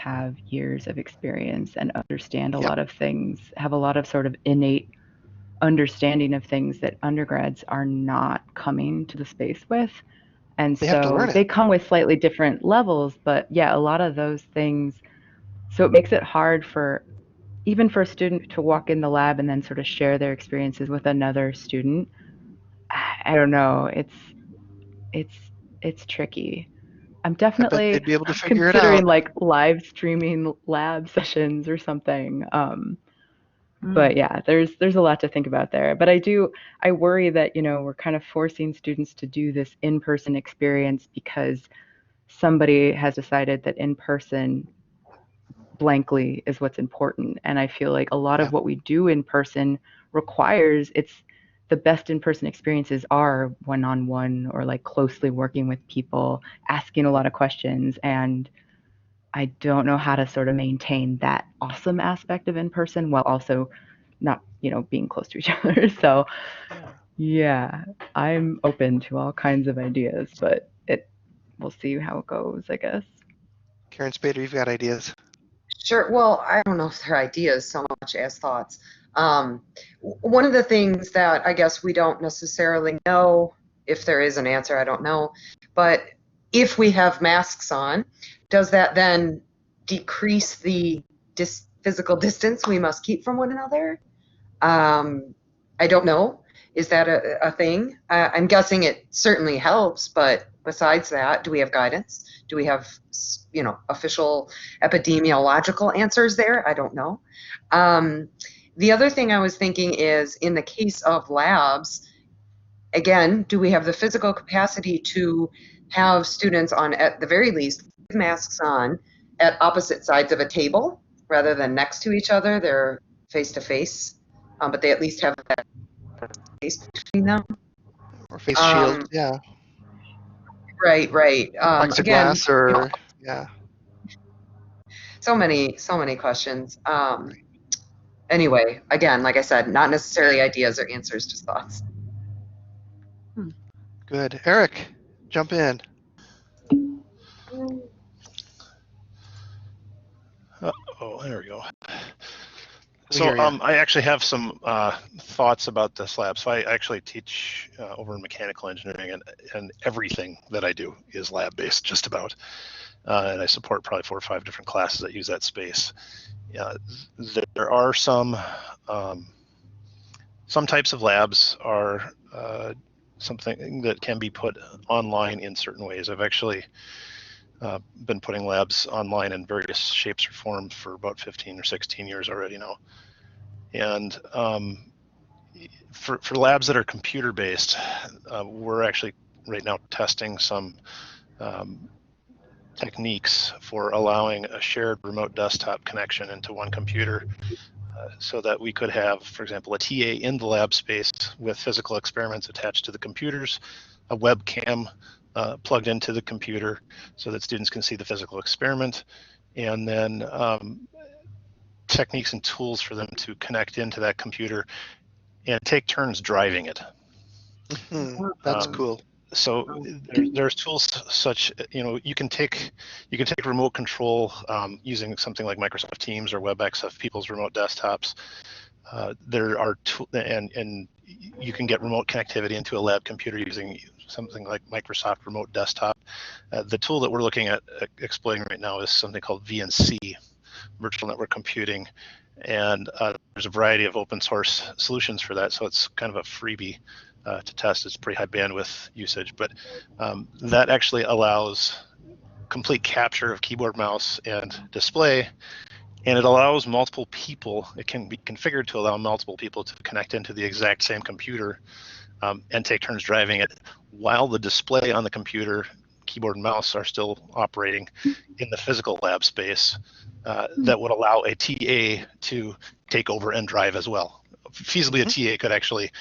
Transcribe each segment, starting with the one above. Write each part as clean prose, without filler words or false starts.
have years of experience and understand a Yep. lot of things, have a lot of sort of innate understanding of things that undergrads are not coming to the space with. And They have to so learn it. they come with slightly different levels, but yeah, a lot of those things. So it makes it hard for even for a student to walk in the lab and then sort of share their experiences with another student. I don't know. It's it's tricky. I'm I bet definitely they'd be able to figure it out. considering like live streaming lab sessions or something. But yeah, there's a lot to think about there. But I worry that, we're kind of forcing students to do this in-person experience because somebody has decided that in person blankly is what's important. And I feel like a lot Yeah. of what we do in person requires it's the best in person experiences are one on one or like closely working with people, asking a lot of questions. And I don't know how to sort of maintain that awesome aspect of in person while also not, being close to each other. So, Yeah. yeah, I'm open to all kinds of ideas, but we'll see how it goes, I guess. Karen Spader, you've got ideas. Sure. Well, I don't know if they're ideas so much as thoughts. One of the things that I guess we don't necessarily know, if there is an answer, I don't know, but if we have masks on, does that then decrease the physical distance we must keep from one another? I don't know. Is that a thing? I'm guessing it certainly helps, but besides that, do we have guidance? Do we have, official epidemiological answers there? I don't know. The other thing I was thinking is in the case of labs, again, do we have the physical capacity to have students on, at the very least, with masks on at opposite sides of a table rather than next to each other? They're face to face, but they at least have that space between them. Or face shield. Um, Yeah. right. Again, Plexiglass or, yeah. so many questions. Anyway, again, like I said, not necessarily ideas or answers, just thoughts. Good. Eric, jump in. Oh, there we go. We So hear you. I actually have some thoughts about this lab. So I actually teach over in mechanical engineering, and everything that I do is lab based, just about. And I support probably 4 or 5 different classes that use that space. There are some types of labs are something that can be put online in certain ways. I've actually been putting labs online in various shapes or forms for about 15 or 16 years already now. And for labs that are computer based, we're actually right now testing some techniques for allowing a shared remote desktop connection into one computer, so that we could have, for example, a TA in the lab space with physical experiments attached to the computers, a webcam plugged into the computer so that students can see the physical experiment, and then techniques and tools for them to connect into that computer and take turns driving it. That's cool. So there's tools such, you can take remote control using something like Microsoft Teams or WebEx of people's remote desktops. There are and you can get remote connectivity into a lab computer using something like Microsoft Remote Desktop. The tool that we're looking at exploiting right now is something called VNC, Virtual Network Computing, and there's a variety of open source solutions for that. So it's kind of a freebie to test. It's pretty high bandwidth usage, but that actually allows complete capture of keyboard, mouse, and display, and it allows multiple people. It can be configured to allow multiple people to connect into the exact same computer and take turns driving it while the display on the computer, keyboard and mouse, are still operating in the physical lab space. That would allow a TA to take over and drive as well. Feasibly, a TA could actually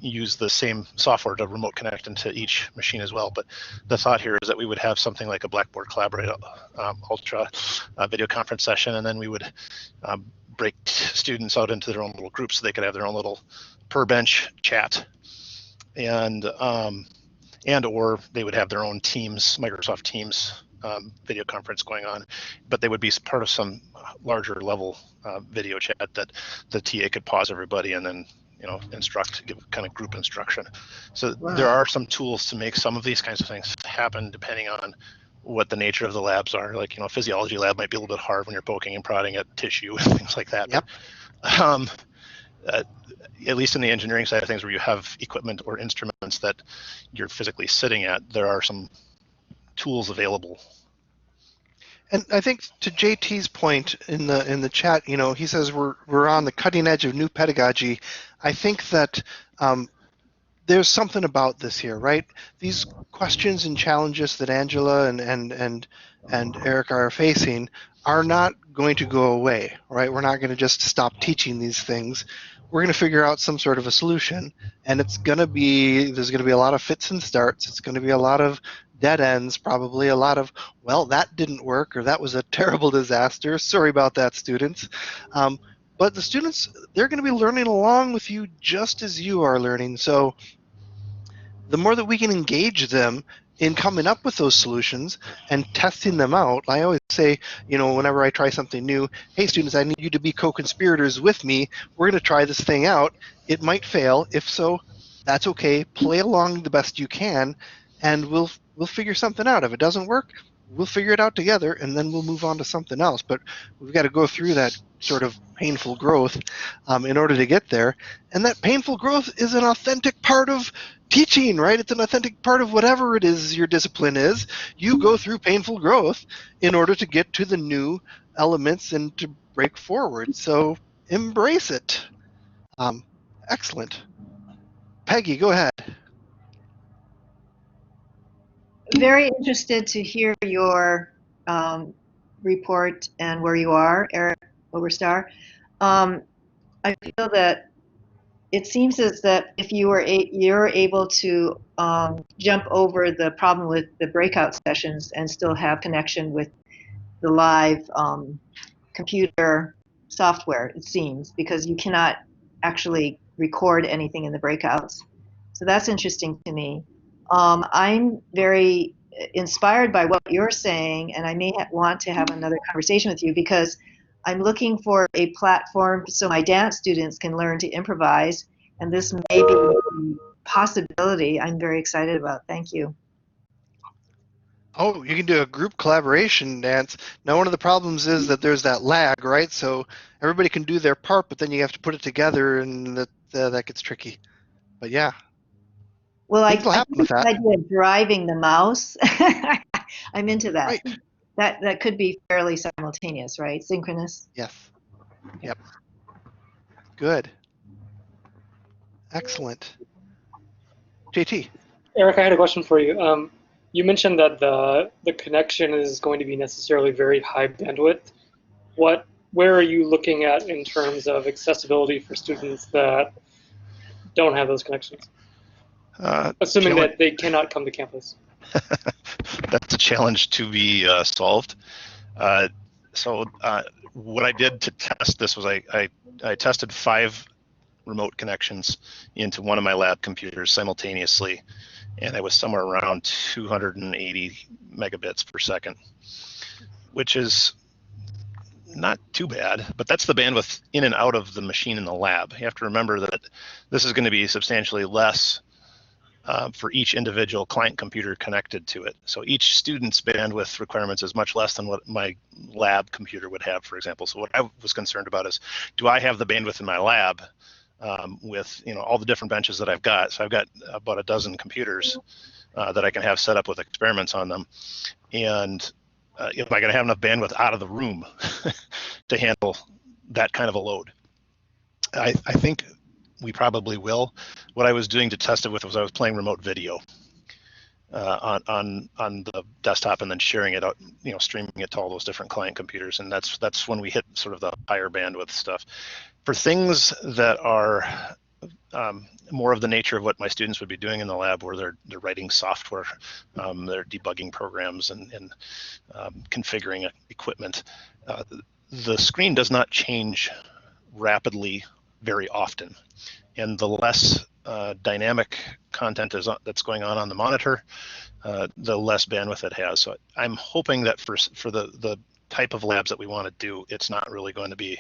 use the same software to remote connect into each machine as well. But the thought here is that we would have something like a Blackboard Collaborate Ultra video conference session, and then we would break students out into their own little groups so they could have their own little per bench chat, and or they would have their own Teams, Microsoft Teams video conference going on, but they would be part of some larger level video chat that the TA could pause everybody and then instruct, give kind of group instruction. So Wow. there are some tools to make some of these kinds of things happen depending on what the nature of the labs are. Like, a physiology lab might be a little bit hard when you're poking and prodding at tissue and things like that. Yep. But, at least in the engineering side of things where you have equipment or instruments that you're physically sitting at, there are some tools available. And I think to JT's point in the chat, he says we're on the cutting edge of new pedagogy. I think that there's something about this here, right? These questions and challenges that Angela and Eric are facing are not going to go away, right? We're not going to just stop teaching these things. We're going to figure out some sort of a solution, and there's going to be a lot of fits and starts. It's going to be a lot of dead ends, probably a lot of, well, that didn't work, or that was a terrible disaster. Sorry about that, students. But the students, they're going to be learning along with you just as you are learning. So the more that we can engage them in coming up with those solutions and testing them out, I always say, whenever I try something new, hey, students, I need you to be co-conspirators with me. We're going to try this thing out. It might fail. If so, that's okay. Play along the best you can, and we'll figure something out. If it doesn't work, we'll figure it out together, and then we'll move on to something else. But we've got to go through that sort of painful growth in order to get there. And that painful growth is an authentic part of teaching, right? It's an authentic part of whatever it is your discipline is. You go through painful growth in order to get to the new elements and to break forward. So embrace it. Excellent. Peggy, go ahead. Very interested to hear your report and where you are, Eric Oberstar. I feel that it seems as that if you're able to jump over the problem with the breakout sessions and still have connection with the live computer software, it seems, because you cannot actually record anything in the breakouts. So that's interesting to me. I'm very inspired by what you're saying, and I may want to have another conversation with you because I'm looking for a platform so my dance students can learn to improvise, and this may be a possibility I'm very excited about. Thank you. Oh, you can do a group collaboration dance. Now, one of the problems is that there's that lag, right? So everybody can do their part, but then you have to put it together, and that gets tricky. But yeah, Well, I things will happen with the that. idea of driving the mouse. I'm into that. Right. That could be fairly simultaneous, right? Synchronous. Yes. Yep. Good. Excellent. JT. Eric, I had a question for you. You mentioned that the connection is going to be necessarily very high bandwidth. Where are you looking at in terms of accessibility for students that don't have those connections? Assuming that they cannot come to campus. That's a challenge to be solved. So what I did to test this was I tested 5 remote connections into one of my lab computers simultaneously, and I was somewhere around 280 megabits per second, which is not too bad, but that's the bandwidth in and out of the machine in the lab. You have to remember that this is going to be substantially less for each individual client computer connected to it. So each student's bandwidth requirements is much less than what my lab computer would have, for example. So what I was concerned about is, do I have the bandwidth in my lab with all the different benches that I've got? So I've got about a dozen computers that I can have set up with experiments on them. And am I going to have enough bandwidth out of the room to handle that kind of a load? I think we probably will. What I was doing to test it with was I was playing remote video on the desktop and then sharing it out, streaming it to all those different client computers, and that's when we hit sort of the higher bandwidth stuff. For things that are more of the nature of what my students would be doing in the lab, where they're writing software, they're debugging programs and configuring equipment, the screen does not change rapidly very often. And the less dynamic content that's going on the monitor, the less bandwidth it has. So I'm hoping that for the type of labs that we want to do, it's not really going to be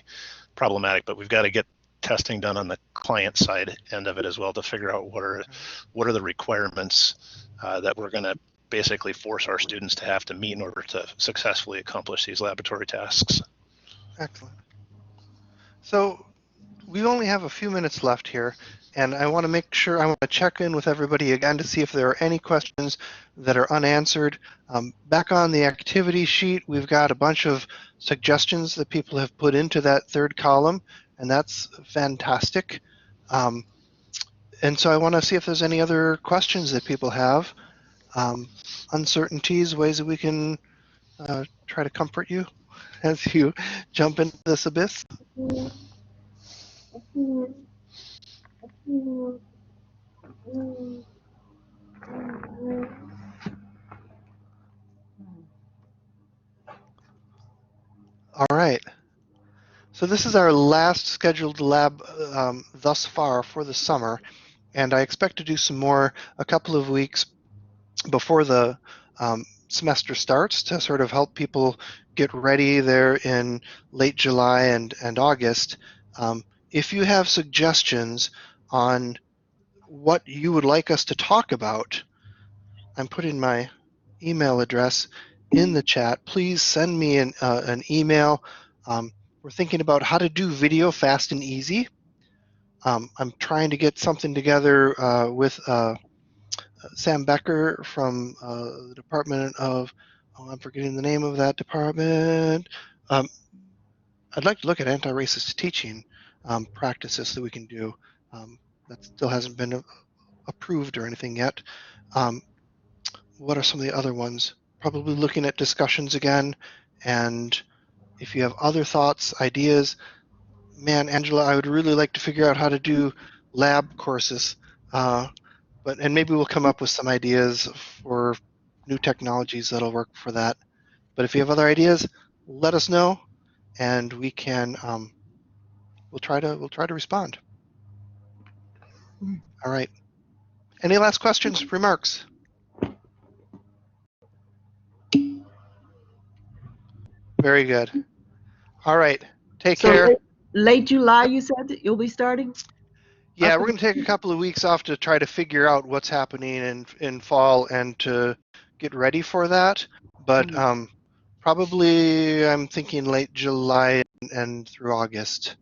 problematic, but we've got to get testing done on the client side end of it as well to figure out what are the requirements that we're going to basically force our students to have to meet in order to successfully accomplish these laboratory tasks. Excellent. So we only have a few minutes left here, and I want to make sure, I want to check in with everybody again to see if there are any questions that are unanswered. Back on the activity sheet, we've got a bunch of suggestions that people have put into that third column, and that's fantastic. And so I want to see if there's any other questions that people have, uncertainties, ways that we can try to comfort you as you jump into this abyss. All right. So this is our last scheduled lab thus far for the summer, and I expect to do some more a couple of weeks before the semester starts to sort of help people get ready there in late July and August. If you have suggestions on what you would like us to talk about, I'm putting my email address in the chat. Please send me an email. We're thinking about how to do video fast and easy. I'm trying to get something together with Sam Becker from the Department of, I'm forgetting the name of that department. I'd like to look at anti-racist teaching practices that we can do. That still hasn't been approved or anything yet. What are some of the other ones? Probably looking at discussions again. And if you have other thoughts, ideas, man, Angela, I would really like to figure out how to do lab courses. And maybe we'll come up with some ideas for new technologies that'll work for that. But if you have other ideas, let us know, and we can we'll try to respond. All right. Any last questions, remarks? Very good. All right. Take care. Late July, you said that you'll be starting? Yeah, we're going to take a couple of weeks off to try to figure out what's happening in fall and to get ready for that. But probably I'm thinking late July and through August.